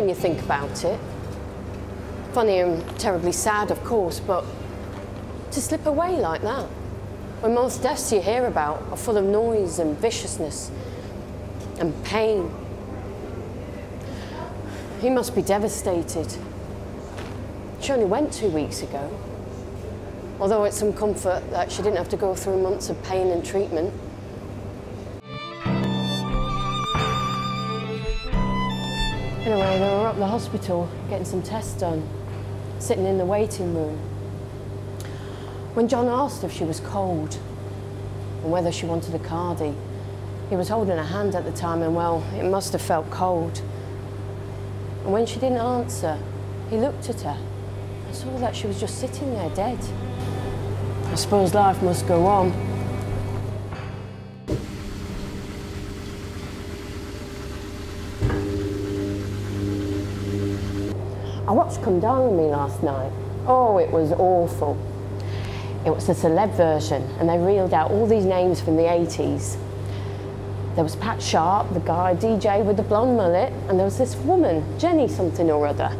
when you think about it. Funny and terribly sad, of course, but to slip away like that, when most deaths you hear about are full of noise and viciousness and pain. He must be devastated. She only went 2 weeks ago, although it's some comfort that she didn't have to go through months of pain and treatment. Anyway, they were up the hospital getting some tests done, sitting in the waiting room. When John asked if she was cold and whether she wanted a cardie, he was holding her hand at the time and, well, it must have felt cold. And when she didn't answer, he looked at her and saw that she was just sitting there dead. I suppose life must go on. I watched Come Down With Me last night. Oh, it was awful. It was the celeb version, and they reeled out all these names from the 80s. There was Pat Sharp, the guy DJ with the blonde mullet, and there was this woman, Jenny something or other.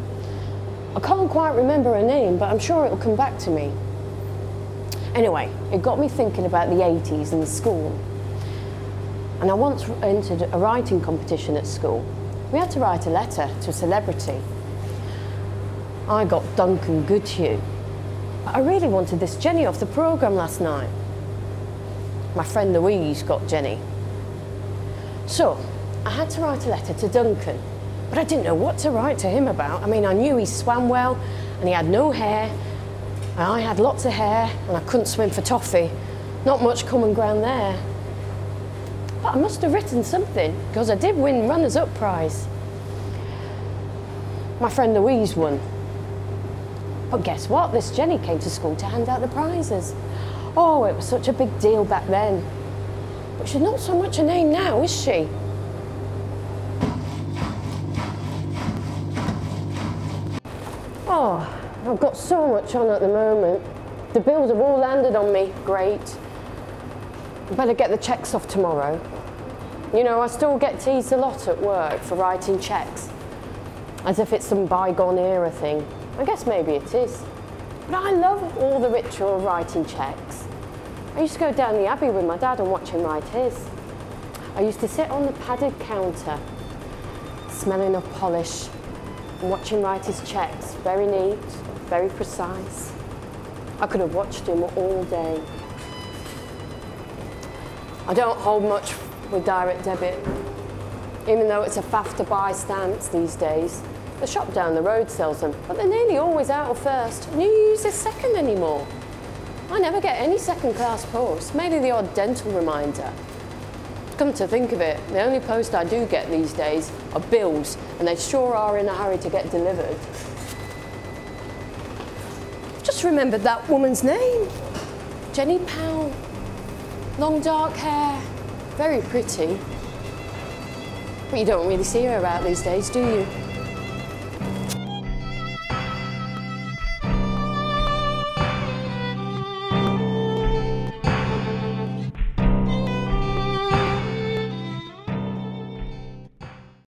I can't quite remember her name, but I'm sure it'll come back to me. Anyway, it got me thinking about the 80s and the school. And I once entered a writing competition at school. We had to write a letter to a celebrity. I got Duncan Goodhue. But I really wanted this Jenny off the programme last night. My friend Louise got Jenny. So, I had to write a letter to Duncan, but I didn't know what to write to him about. I mean, I knew he swam well, and he had no hair, and I had lots of hair, and I couldn't swim for toffee. Not much common ground there. But I must have written something, because I did win runners-up prize. My friend Louise won. But guess what? This Jenny came to school to hand out the prizes. Oh, it was such a big deal back then. But she's not so much a name now, is she? Oh, I've got so much on at the moment. The bills have all landed on me. Great. I better get the cheques off tomorrow. You know, I still get teased a lot at work for writing cheques, as if it's some bygone era thing. I guess maybe it is. But I love all the ritual of writing cheques. I used to go down the Abbey with my dad and watch him write his. I used to sit on the padded counter, smelling of polish, and watch him write his cheques. Very neat, very precise. I could have watched him all day. I don't hold much with direct debit, even though it's a faff to buy stamps these days. The shop down the road sells them, but they're nearly always out of first, and who uses second anymore? I never get any second-class post, maybe the odd dental reminder. Come to think of it, the only post I do get these days are bills, and they sure are in a hurry to get delivered. Just remembered that woman's name. Jenny Powell. Long dark hair, very pretty. But you don't really see her out these days, do you?